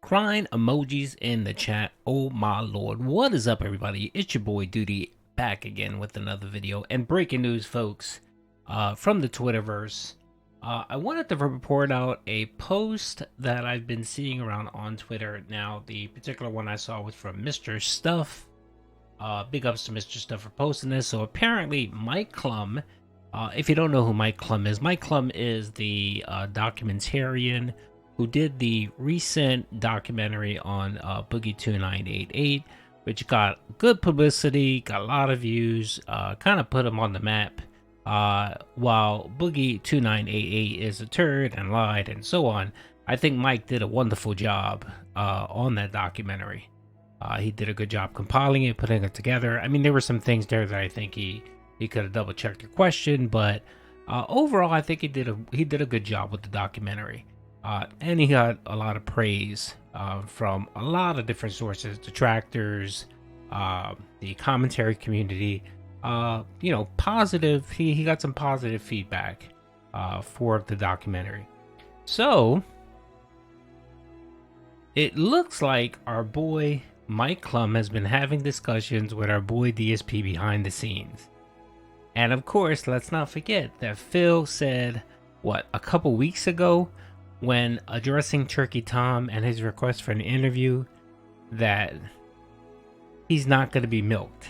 Crying emojis in the chat. Oh my lord. What is up, everybody? It's your boy Duty back again with another video. And breaking news, folks, from the Twitterverse. I wanted to report out a post that I've been seeing around on Twitter. Now, the particular one I saw was from Mr. Stuff. Big ups to Mr. Stuff for posting this. So apparently, Mike Clum, if you don't know who Mike Clum is the documentarian who did the recent documentary on Boogie 2988, which got good publicity, got a lot of views, kind of put him on the map. While Boogie 2988 is a turd and lied and so on, I think Mike did a wonderful job on that documentary. He did a good job compiling it, putting it together. I mean, there were some things there that I think he could have double checked the question, but overall, I think he did a good job with the documentary. And he got a lot of praise from a lot of different sources, detractors, the commentary community. Positive. He got some positive feedback for the documentary. So it looks like our boy Mike Clum has been having discussions with our boy DSP behind the scenes. And of course, let's not forget that Phil said, a couple weeks ago, when addressing Turkey Tom and his request for an interview, that he's not going to be milked,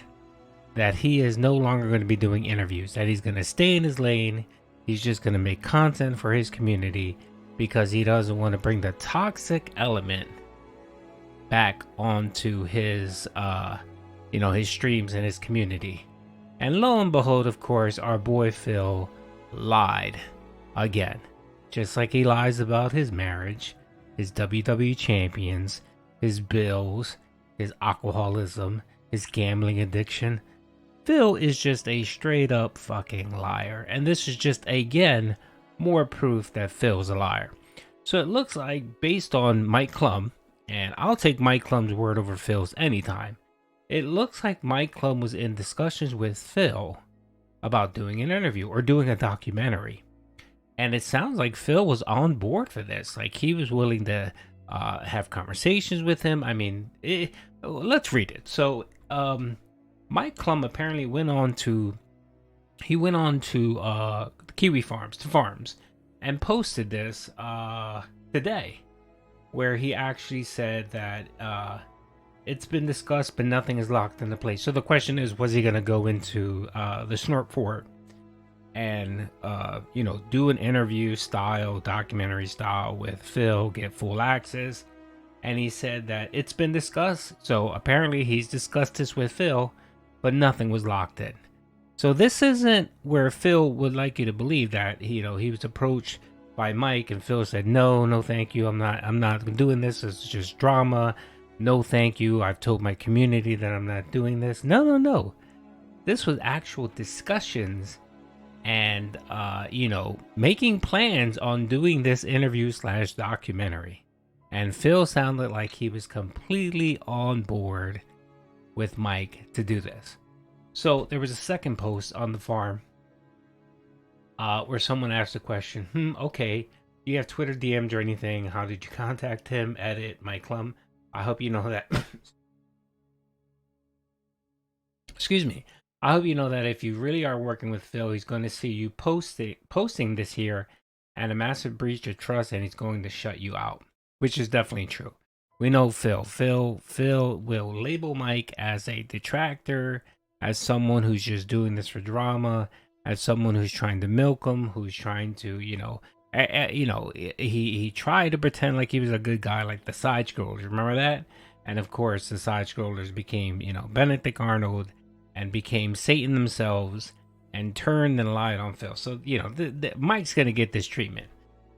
that he is no longer going to be doing interviews, that he's going to stay in his lane, he's just going to make content for his community because he doesn't want to bring the toxic element back onto his his streams and his community. And lo and behold, of course, our boy Phil lied again. Just like he lies about his marriage, his WWE champions, his bills, his alcoholism, his gambling addiction. Phil is just a straight up fucking liar. And this is just, again, more proof that Phil's a liar. So it looks like, based on Mike Clum, and I'll take Mike Clum's word over Phil's anytime, it looks like Mike Clum was in discussions with Phil about doing an interview or doing a documentary. And it sounds like Phil was on board for this. Like, he was willing to have conversations with him. I mean, let's read it. So, Mike Clum apparently went on to Kiwi Farms, and posted this today, where he actually said that it's been discussed, but nothing is locked into place. So the question is, was he going to go into the Snort Fort and do an interview style, documentary style with Phil, get full access? And he said that it's been discussed. So apparently he's discussed this with Phil, but nothing was locked in. So this isn't where Phil would like you to believe that he was approached by Mike and Phil said, no thank you, I'm not doing this, it's just drama, no thank you, I've told my community that I'm not doing this. No, this was actual discussions and making plans on doing this interview / documentary. And Phil sounded like he was completely on board with Mike to do this. So there was a second post on the farm where someone asked the question, okay, do you have Twitter DMs or anything? How did you contact him? Edit, Mike Clum. I hope you know that. Excuse me. I hope you know that if you really are working with Phil, he's going to see you posting this here and a massive breach of trust, and he's going to shut you out, which is definitely true. We know Phil. Phil will label Mike as a detractor, as someone who's just doing this for drama, as someone who's trying to milk him, who's trying to, he tried to pretend like he was a good guy, like the side scrollers. Remember that? And of course, the side scrollers became, Benedict Arnold and became Satan themselves and turned and lied on Phil. So, Mike's going to get this treatment.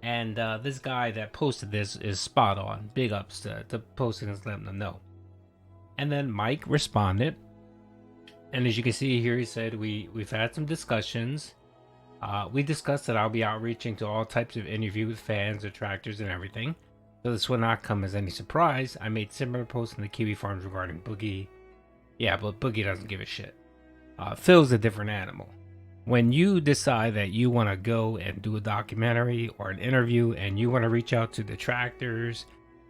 And this guy that posted this is spot on. Big ups to posting this, letting them know. And then Mike responded. And as you can see here, he said, we've had some discussions. We discussed that I'll be outreaching to all types of interview with fans, detractors, and everything. So this will not come as any surprise. I made similar posts in the Kiwi Farms regarding Boogie. Yeah, but Boogie doesn't give a shit. Phil's a different animal. When you decide that you want to go and do a documentary or an interview and you want to reach out to detractors,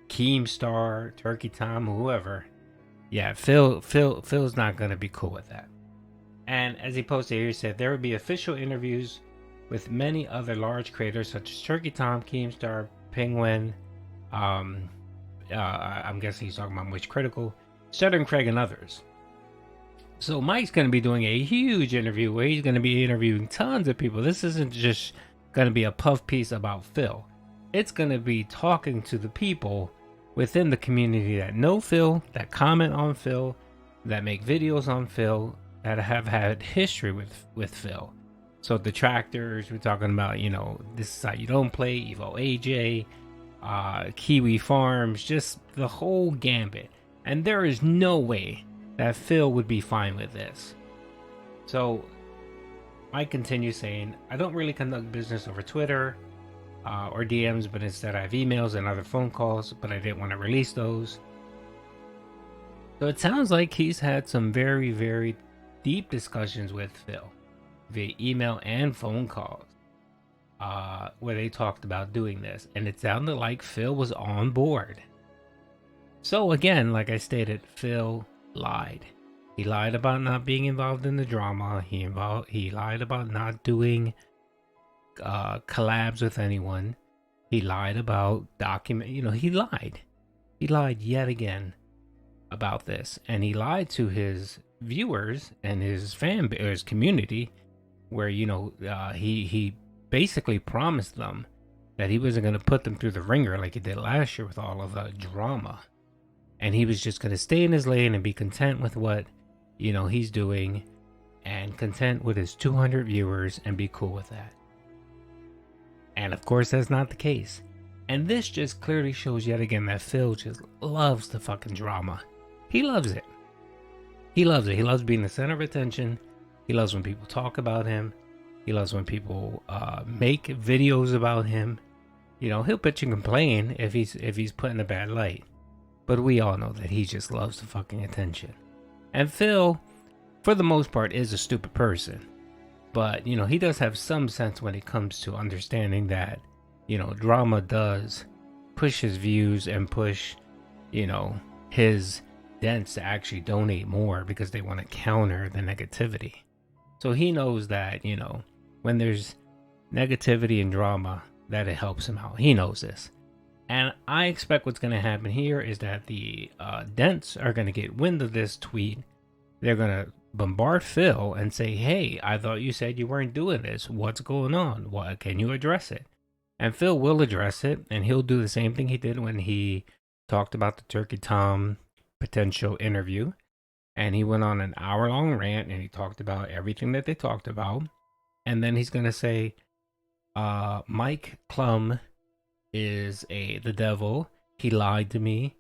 Keemstar, Turkey Tom, whoever. Yeah, Phil's not gonna be cool with that. And as he posted here, he said there would be official interviews with many other large creators such as Turkey Tom, Keemstar, Penguin. Um, I'm guessing he's talking about Witch Critical, Southern Craig, and others. So Mike's going to be doing a huge interview where he's going to be interviewing tons of people. This isn't just going to be a puff piece about Phil. It's going to be talking to the people within the community that know Phil, that comment on Phil, that make videos on Phil, that have had history with Phil. So detractors, we're talking about, you know, this is how you don't play, Evo AJ, Kiwi Farms, just the whole gambit. And there is no way that Phil would be fine with this. So Mike continues saying, I don't really conduct business over Twitter or DMs, but instead I have emails and other phone calls, but I didn't want to release those. So it sounds like he's had some very, very deep discussions with Phil via email and phone calls where they talked about doing this. And it sounded like Phil was on board. So again, like I stated, Phil lied. He lied about not being involved in the drama. He lied about not doing collabs with anyone. He lied about he lied. He lied yet again about this, and he lied to his viewers and his his community, where he basically promised them that he wasn't going to put them through the ringer like he did last year with all of the drama, and he was just going to stay in his lane and be content with what he's doing, and content with his 200 viewers and be cool with that. And of course that's not the case. And this just clearly shows yet again that Phil just loves the fucking drama. He loves it. He loves it. He loves being the center of attention. He loves when people talk about him. He loves when people make videos about him. He'll bitch and complain if he's put in a bad light. But we all know that he just loves the fucking attention. And Phil, for the most part, is a stupid person. But, he does have some sense when it comes to understanding that, drama does push his views and push, his Dents to actually donate more because they want to counter the negativity. So he knows that, when there's negativity and drama, that it helps him out. He knows this. And I expect what's going to happen here is that the Dents are going to get wind of this tweet. They're going to bombard Phil and say, hey, I thought you said you weren't doing this. What's going on? What can you address it? And Phil will address it, and he'll do the same thing he did when he talked about the Turkey Tom potential interview. And he went on an hour-long rant, and he talked about everything that they talked about. And then he's going to say, Mike Clum is the devil. He lied to me.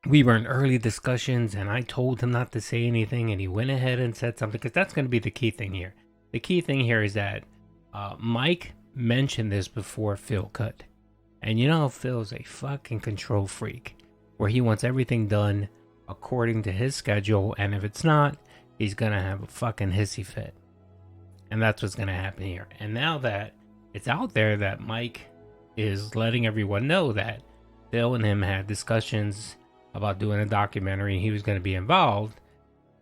We were in early discussions and I told him not to say anything, and he went ahead and said something, because that's going to be the key thing here. The key thing here is that Mike mentioned this before Phil cut. And Phil's a fucking control freak, where he wants everything done according to his schedule, and if it's not, he's going to have a fucking hissy fit. And that's what's going to happen here. And now that it's out there that Mike is letting everyone know that Phil and him had discussions about doing a documentary, he was going to be involved,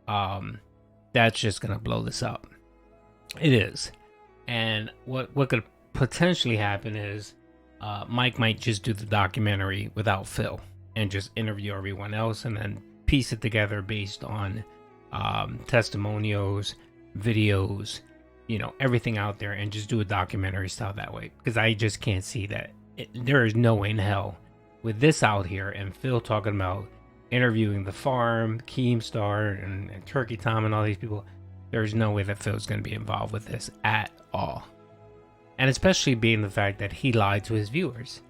that's just going to blow this up. It is. And what could potentially happen is Mike might just do the documentary without Phil and just interview everyone else and then piece it together based on testimonials, videos, everything out there, and just do a documentary style that way. Because I just can't see that. There is no way in hell with this out here and Phil talking about interviewing the farm, Keemstar, and Turkey Tom and all these people. There's no way that Phil's going to be involved with this at all. And especially being the fact that he lied to his viewers.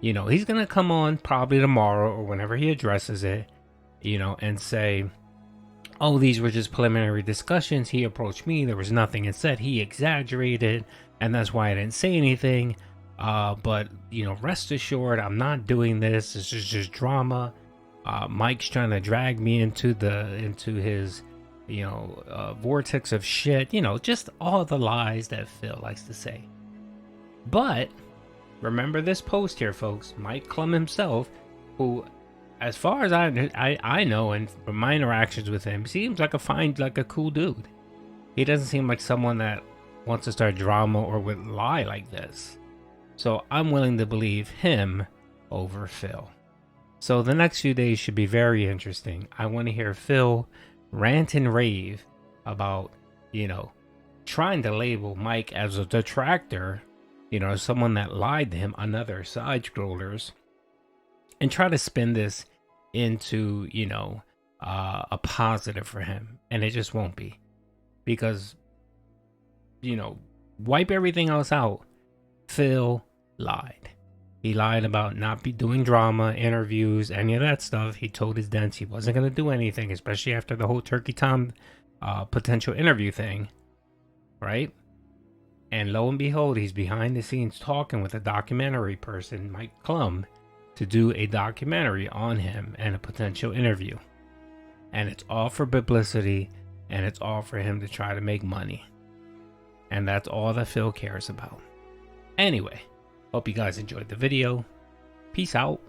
He's going to come on probably tomorrow or whenever he addresses it, and say, oh, these were just preliminary discussions. He approached me. There was nothing instead. He exaggerated, and that's why I didn't say anything. But rest assured, I'm not doing this. This is just drama. Mike's trying to drag me into his, vortex of shit. Just all the lies that Phil likes to say. But remember this post here, folks. Mike Clum himself, who, as far as I know, and from my interactions with him, seems like a cool dude. He doesn't seem like someone that wants to start drama or would lie like this. So I'm willing to believe him over Phil. So the next few days should be very interesting. I want to hear Phil rant and rave about, trying to label Mike as a detractor, someone that lied to him, another side scrollers, and try to spin this into, a positive for him. And it just won't be. Because, wipe everything else out. Phil lied. He lied about not be doing drama, interviews, any of that stuff. He told his Dents he wasn't going to do anything, especially after the whole Turkey Tom potential interview thing, right? And lo and behold, he's behind the scenes talking with a documentary person, Mike Clum, to do a documentary on him and a potential interview. And it's all for publicity, and it's all for him to try to make money. And that's all that Phil cares about. Anyway, hope you guys enjoyed the video. Peace out.